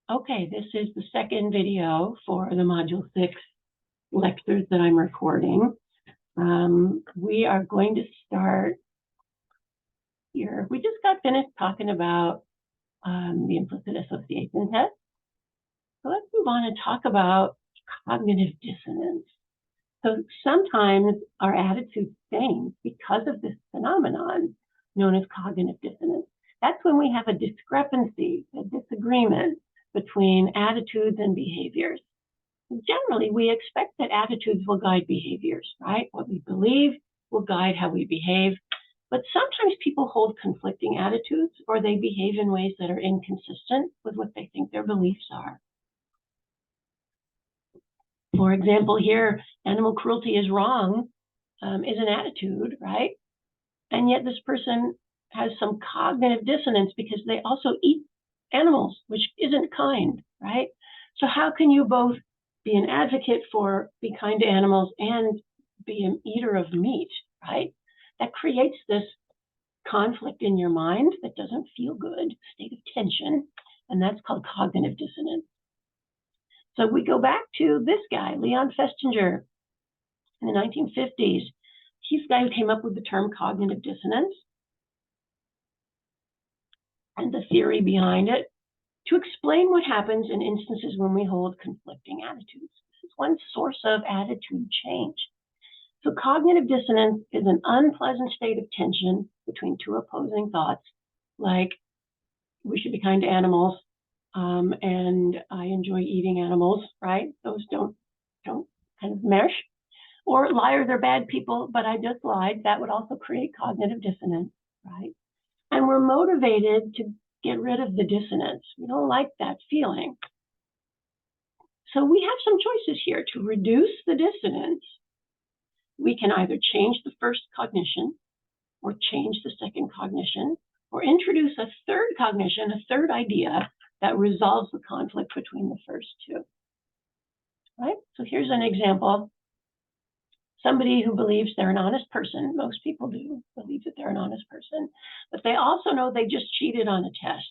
Okay, this is the second video for the Module 6 lectures that I'm recording. We are going to start here. We just got finished talking about the implicit association test. So let's move on and talk about cognitive dissonance. So sometimes our attitudes change because of this phenomenon known as cognitive dissonance. That's when we have a discrepancy, a disagreement between attitudes and behaviors. Generally, we expect that attitudes will guide behaviors, right? What we believe will guide how we behave. But sometimes people hold conflicting attitudes, or they behave in ways that are inconsistent with what they think their beliefs are. For example, here, animal cruelty is wrong is an attitude, right? And yet this person has some cognitive dissonance because they also eat animals, which isn't kind, right? So how can you both be an advocate for be kind to animals and be an eater of meat, right? That creates this conflict in your mind that doesn't feel good, state of tension, and that's called cognitive dissonance. So we go back to this guy, Leon Festinger, in the 1950s. He's the guy who came up with the term cognitive dissonance and the theory behind it to explain what happens in instances when we hold conflicting attitudes. This is one source of attitude change. So cognitive dissonance is an unpleasant state of tension between two opposing thoughts, like we should be kind to animals, and I enjoy eating animals, right? Those don't kind of mesh. Or liars are bad people, but I just lied. That would also create cognitive dissonance, right? And we're motivated to get rid of the dissonance. We don't like that feeling. So we have some choices here to reduce the dissonance. We can either change the first cognition, or change the second cognition, or introduce a third cognition, a third idea that resolves the conflict between the first two. Right? So here's an example. Somebody who believes they're an honest person, most people do believe that they're an honest person, but they also know they just cheated on a test.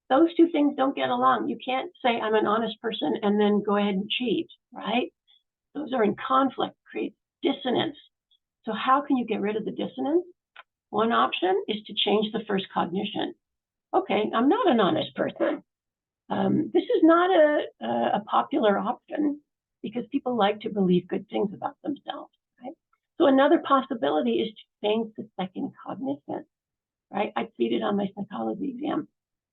Those two things don't get along. You can't say I'm an honest person and then go ahead and cheat, right? Those are in conflict, create dissonance. So how can you get rid of the dissonance? One option is to change the first cognition. Okay, I'm not an honest person. This is not a popular option because people like to believe good things about themselves, right? So another possibility is to change the second cognition, right? I cheated on my psychology exam.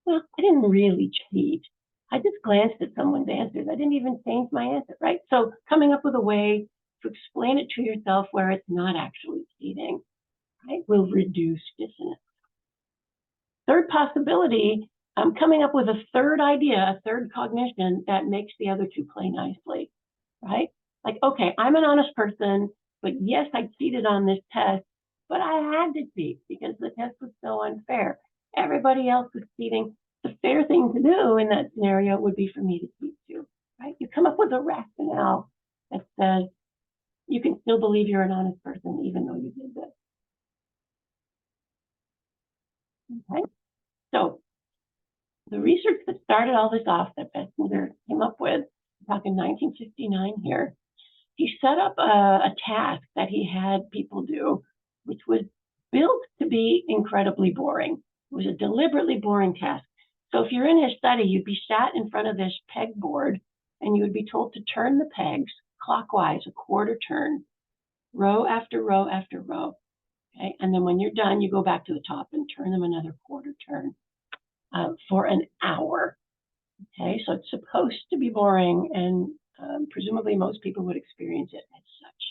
Well, I didn't really cheat. I just glanced at someone's answers. I didn't even change my answer, right? So coming up with a way to explain it to yourself where it's not actually cheating, right, will reduce dissonance. Third possibility, coming up with a third idea, a third cognition that makes the other two play nicely, right? Like, okay, I'm an honest person, but yes, I cheated on this test, but I had to cheat because the test was so unfair. Everybody else was cheating. The fair thing to do in that scenario would be for me to cheat too, right? You come up with a rationale that says you can still believe you're an honest person even though you did this. Okay, so the research that started all this off that Festinger came up with, back in 1959 here, he set up a task that he had people do, which was built to be incredibly boring. It was a deliberately boring task. So if you're in his study, you'd be sat in front of this pegboard, and you would be told to turn the pegs clockwise, a quarter turn, row after row after row. Okay, and then when you're done, you go back to the top and turn them another quarter turn for an hour. Okay, so it's supposed to be boring, and presumably most people would experience it as such.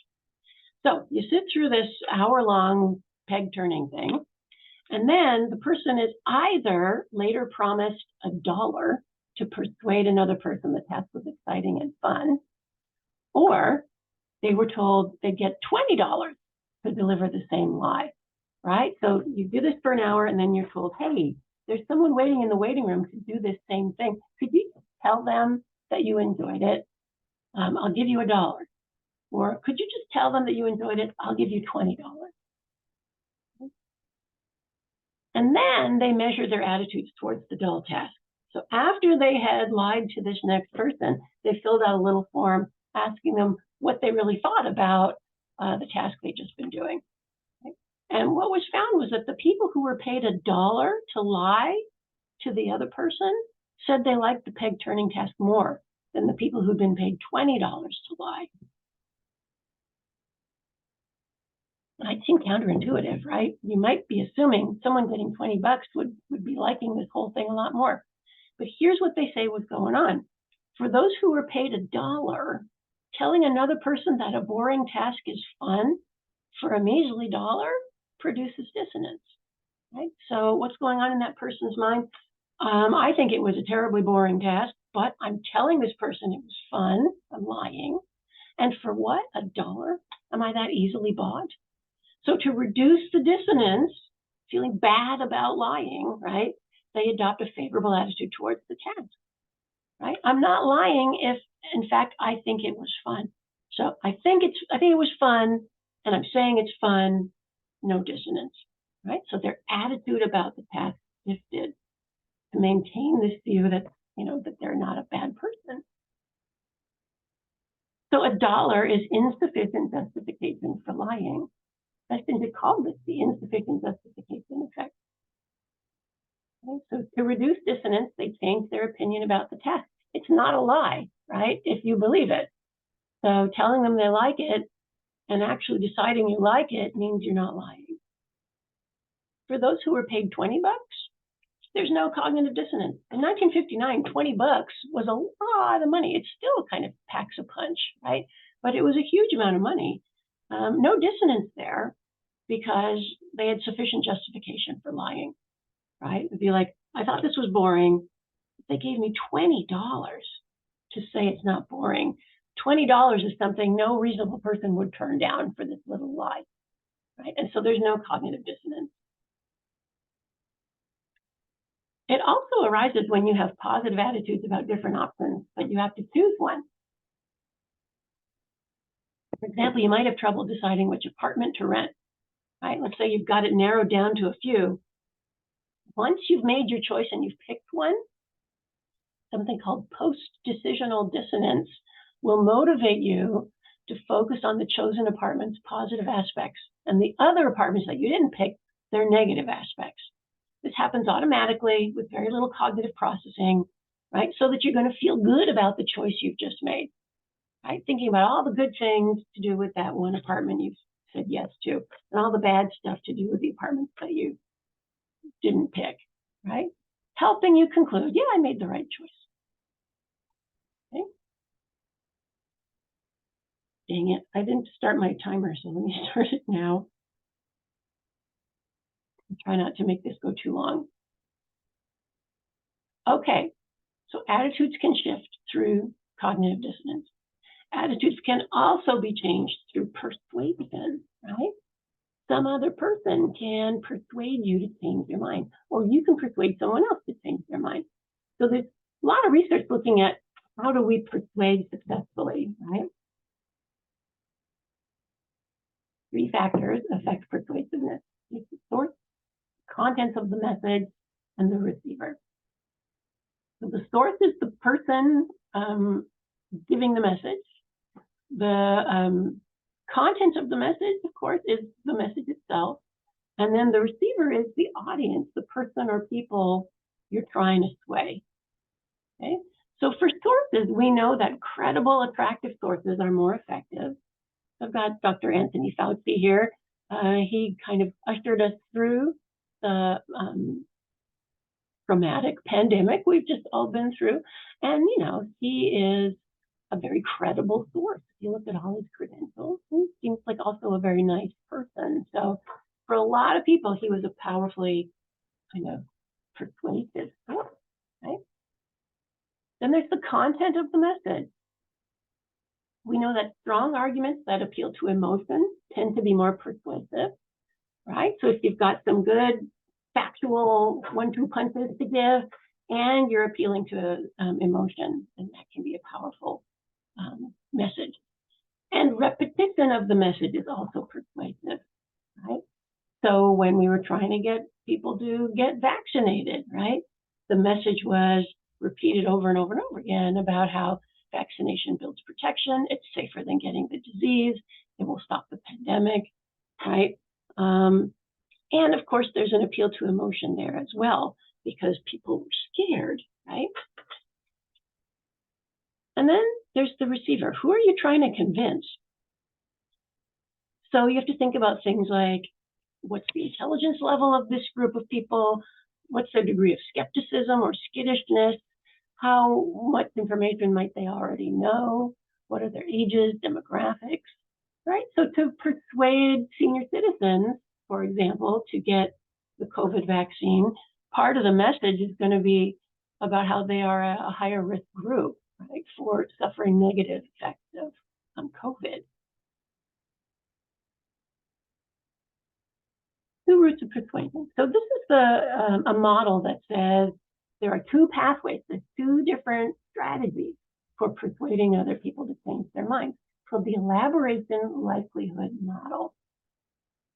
So you sit through this hour-long peg turning thing, and then the person is either later promised $1 to persuade another person the task was exciting and fun, or they were told they'd get $20 to deliver the same lie, right? So you do this for an hour, and then you're told, hey, there's someone waiting in the waiting room to do this same thing. Could you tell them that you enjoyed it? I'll give you $1. Or could you just tell them that you enjoyed it? I'll give you $20. And then they measure their attitudes towards the dull task. So after they had lied to this next person, they filled out a little form asking them what they really thought about the task they'd just been doing. Okay? And what was found was that the people who were paid $1 to lie to the other person said they liked the peg turning task more than the people who'd been paid $20 to lie. Might seem counterintuitive, right? You might be assuming someone getting $20 would be liking this whole thing a lot more. But here's what they say was going on. For those who were paid $1, telling another person that a boring task is fun for a measly $1 produces dissonance, right? So what's going on in that person's mind? I think it was a terribly boring task, but I'm telling this person it was fun. I'm lying. And for what? $1? Am I that easily bought? So to reduce the dissonance, feeling bad about lying, right, they adopt a favorable attitude towards the task, right? I'm not lying if, in fact, I think it was fun. So I think it was fun, and I'm saying it's fun, no dissonance, right? So their attitude about the task shifted to maintain this view that, that they're not a bad person. So $1 is insufficient justification for lying. That's been called this the insufficient justification effect. Okay, so to reduce dissonance, they change their opinion about the task. It's not a lie, right? If you believe it. So telling them they like it and actually deciding you like it means you're not lying. For those who were paid $20, there's no cognitive dissonance. In 1959, $20 was a lot of money. It still kind of packs a punch, right? But it was a huge amount of money. No dissonance there because they had sufficient justification for lying, right? It'd be like, I thought this was boring. They gave me $20 to say it's not boring. $20 is something no reasonable person would turn down for this little lie, right? And so there's no cognitive dissonance. It also arises when you have positive attitudes about different options, but you have to choose one. For example, you might have trouble deciding which apartment to rent, right? Let's say you've got it narrowed down to a few. Once you've made your choice and you've picked one, something called post-decisional dissonance will motivate you to focus on the chosen apartment's positive aspects and the other apartments that you didn't pick, their negative aspects. This happens automatically with very little cognitive processing, right? So that you're going to feel good about the choice you've just made, right? Thinking about all the good things to do with that one apartment you've said yes to, and all the bad stuff to do with the apartments that you didn't pick, right? Helping you conclude, yeah, I made the right choice. Okay. Dang it, I didn't start my timer, so let me start it now. I'll try not to make this go too long. Okay, so attitudes can shift through cognitive dissonance. Attitudes can also be changed through persuasion, right? Some other person can persuade you to change your mind, or you can persuade someone else to change their mind. So there's a lot of research looking at how do we persuade successfully, right? 3 factors affect persuasiveness: it's the source, contents of the message, and the receiver. So the source is the person giving the message. The content of the message, of course, is the message itself. And then the receiver is the audience, the person or people you're trying to sway. Okay? So for sources, we know that credible, attractive sources are more effective. I've got Dr. Anthony Fauci here. He kind of ushered us through the traumatic pandemic we've just all been through. And, he is a very credible source. If you look at all his credentials, he seems like also a very nice person. So for a lot of people, he was a powerfully kind of persuasive source, right? Then there's the content of the message. We know that strong arguments that appeal to emotion tend to be more persuasive, right? So if you've got some good factual 1-2 punches to give and you're appealing to emotion, then that can be a powerful message. And repetition of the message is also persuasive, right? So when we were trying to get people to get vaccinated, right? The message was, repeated over and over and over again about how vaccination builds protection, it's safer than getting the disease, it will stop the pandemic, right? And of course, there's an appeal to emotion there as well, because people were scared, right? And then there's the receiver. Who are you trying to convince? So you have to think about things like, what's the intelligence level of this group of people? What's their degree of skepticism or skittishness? How much information might they already know? What are their ages, demographics, right? So to persuade senior citizens, for example, to get the COVID vaccine, part of the message is going to be about how they are a higher risk group, right, for suffering negative effects of COVID. Two routes of persuasion. So this is a model that says there are two pathways, there's two different strategies for persuading other people to change their minds. So the elaboration likelihood model.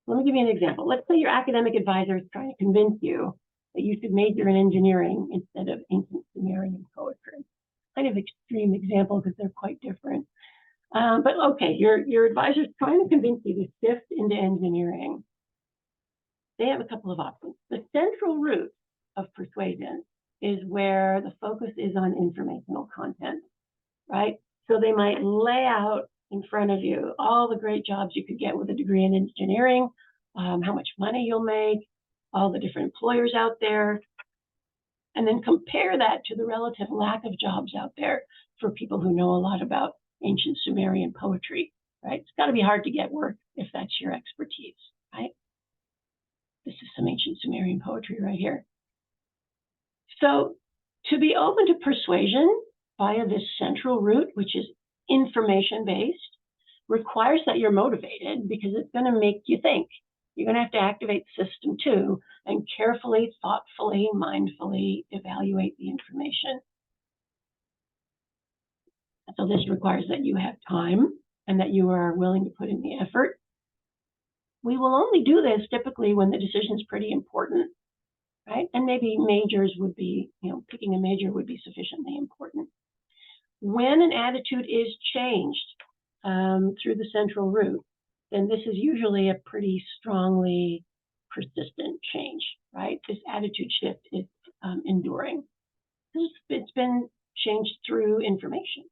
Let me give you an example. Let's say your academic advisor is trying to convince you that you should major in engineering instead of ancient Sumerian poetry. Kind of extreme example because they're quite different. But okay, your advisor is trying to convince you to shift into engineering. They have a couple of options. The central route of persuasion is where the focus is on informational content, right? So they might lay out in front of you all the great jobs you could get with a degree in engineering, how much money you'll make, all the different employers out there, and then compare that to the relative lack of jobs out there for people who know a lot about ancient Sumerian poetry, right? It's got to be hard to get work if that's your expertise, right? This is some ancient Sumerian poetry right here. So to be open to persuasion via this central route, which is information-based, requires that you're motivated because it's going to make you think. You're going to have to activate system 2 and carefully, thoughtfully, mindfully evaluate the information. So this requires that you have time and that you are willing to put in the effort. We will only do this typically when the decision is pretty important, right? And maybe majors would be, picking a major would be sufficiently important. When an attitude is changed through the central route, then this is usually a pretty strongly persistent change, right? This attitude shift is enduring. It's been changed through information.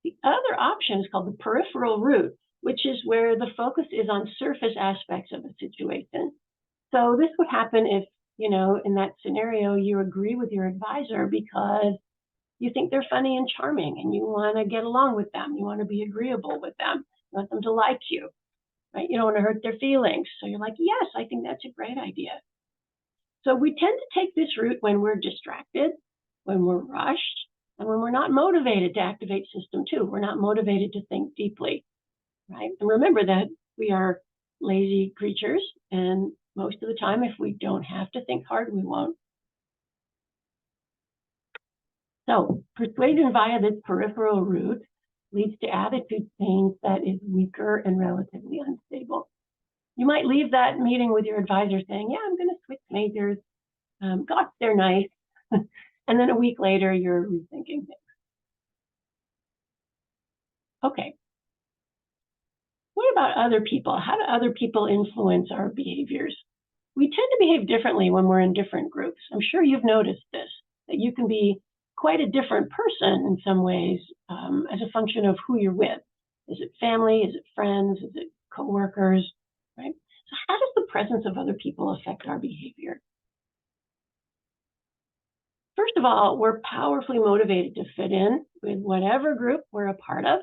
The other option is called the peripheral route, which is where the focus is on surface aspects of a situation. So this would happen if, in that scenario, you agree with your advisor because you think they're funny and charming and you want to get along with them. You want to be agreeable with them. You want them to like you, right? You don't want to hurt their feelings. So you're like, yes, I think that's a great idea. So we tend to take this route when we're distracted, when we're rushed, and when we're not motivated to activate system 2. We're not motivated to think deeply, right? And remember that we are lazy creatures, and most of the time, if we don't have to think hard, we won't. So persuasion via this peripheral route leads to attitude change that is weaker and relatively unstable. You might leave that meeting with your advisor saying, yeah, I'm going to switch majors. Gosh, they're nice. And then a week later, you're rethinking things. Okay. What about other people? How do other people influence our behaviors? We tend to behave differently when we're in different groups. I'm sure you've noticed this, that you can be quite a different person in some ways as a function of who you're with. Is it family? Is it friends? Is it coworkers? Right? So how does the presence of other people affect our behavior? First of all, we're powerfully motivated to fit in with whatever group we're a part of.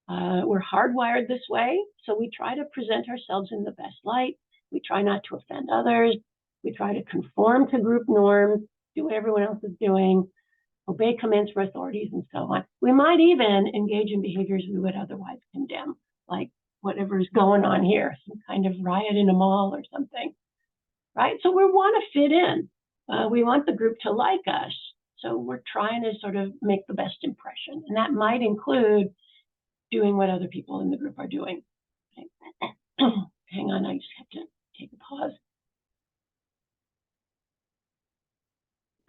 We're hardwired this way, so we try to present ourselves in the best light. We try not to offend others. We try to conform to group norms, do what everyone else is doing, obey commands from authorities, and so on. We might even engage in behaviors we would otherwise condemn, like whatever is going on here, some kind of riot in a mall or something, right? So we want to fit in. We want the group to like us. So we're trying to sort of make the best impression. And that might include doing what other people in the group are doing. Okay. Hang on, I just have to take a pause.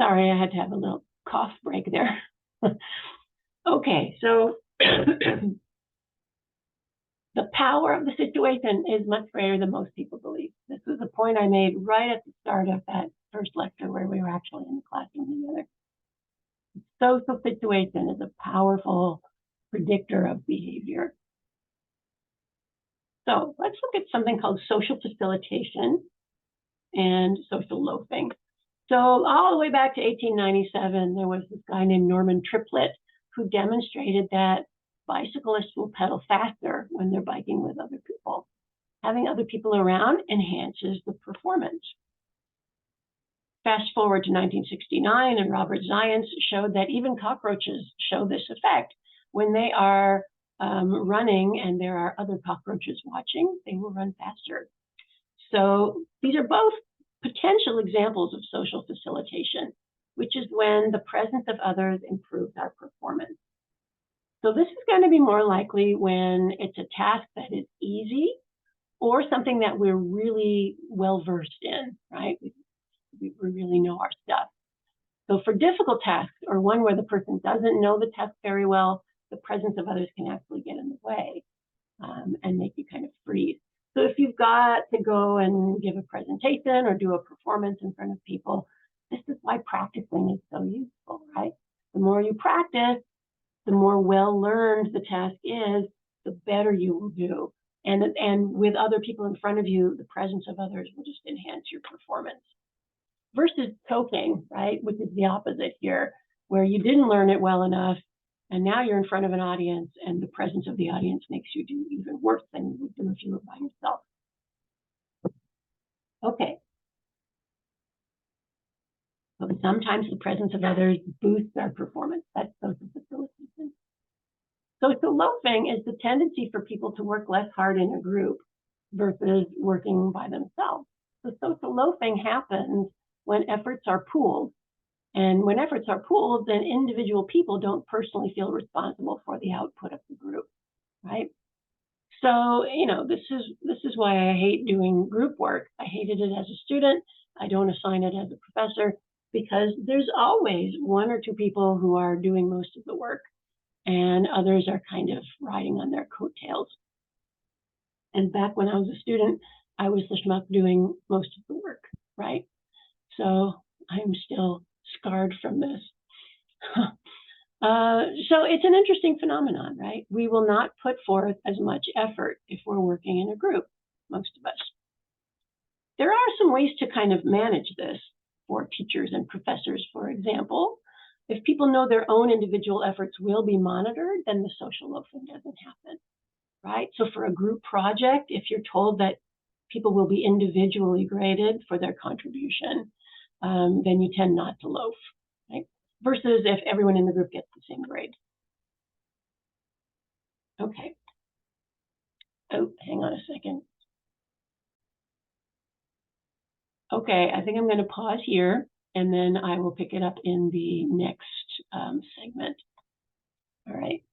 Sorry, I had to have a little cough break there. Okay, so the power of the situation is much greater than most people believe. This was a point I made right at the start of that first lecture where we were actually in the classroom together. Social situation is a powerful predictor of behavior. So let's look at something called social facilitation and social loafing. So all the way back to 1897, there was this guy named Norman Triplett who demonstrated that bicyclists will pedal faster when they're biking with other people. Having other people around enhances the performance. Fast forward to 1969, and Robert Zients showed that even cockroaches show this effect. When they are running and there are other cockroaches watching, they will run faster. So these are both potential examples of social facilitation, which is when the presence of others improves our performance. So this is going to be more likely when it's a task that is easy or something that we're really well versed in, right? We really know our stuff. So for difficult tasks or one where the person doesn't know the task very well, the presence of others can actually get in the way and make you kind of freeze. So if you've got to go and give a presentation or do a performance in front of people, this is why practicing is so useful, right? The more you practice, the more well-learned the task is, the better you will do. And with other people in front of you, the presence of others will just enhance your performance. Versus choking, right, which is the opposite here, where you didn't learn it well enough, and now you're in front of an audience, and the presence of the audience makes you do even worse than you would do if you were by yourself. Okay. So sometimes the presence of others boosts our performance. That's social facilitation. Social loafing is the tendency for people to work less hard in a group versus working by themselves. So social loafing happens when efforts are pooled. And when efforts are pooled, then individual people don't personally feel responsible for the output of the group, right? So, you know, this is why I hate doing group work. I hated it as a student. I don't assign it as a professor because there's always one or two people who are doing most of the work and others are kind of riding on their coattails. And back when I was a student, I was the schmuck doing most of the work, right? So I'm still scarred from this. So it's an interesting phenomenon, right? We will not put forth as much effort if we're working in a group, most of us. There are some ways to kind of manage this for teachers and professors, for example. If people know their own individual efforts will be monitored, then the social loafing doesn't happen, right? So for a group project, if you're told that people will be individually graded for their contribution, then you tend not to loaf, right? Versus if everyone in the group gets the same grade. Okay. Oh, hang on a second. Okay, I think I'm going to pause here, and then I will pick it up in the next segment. All right.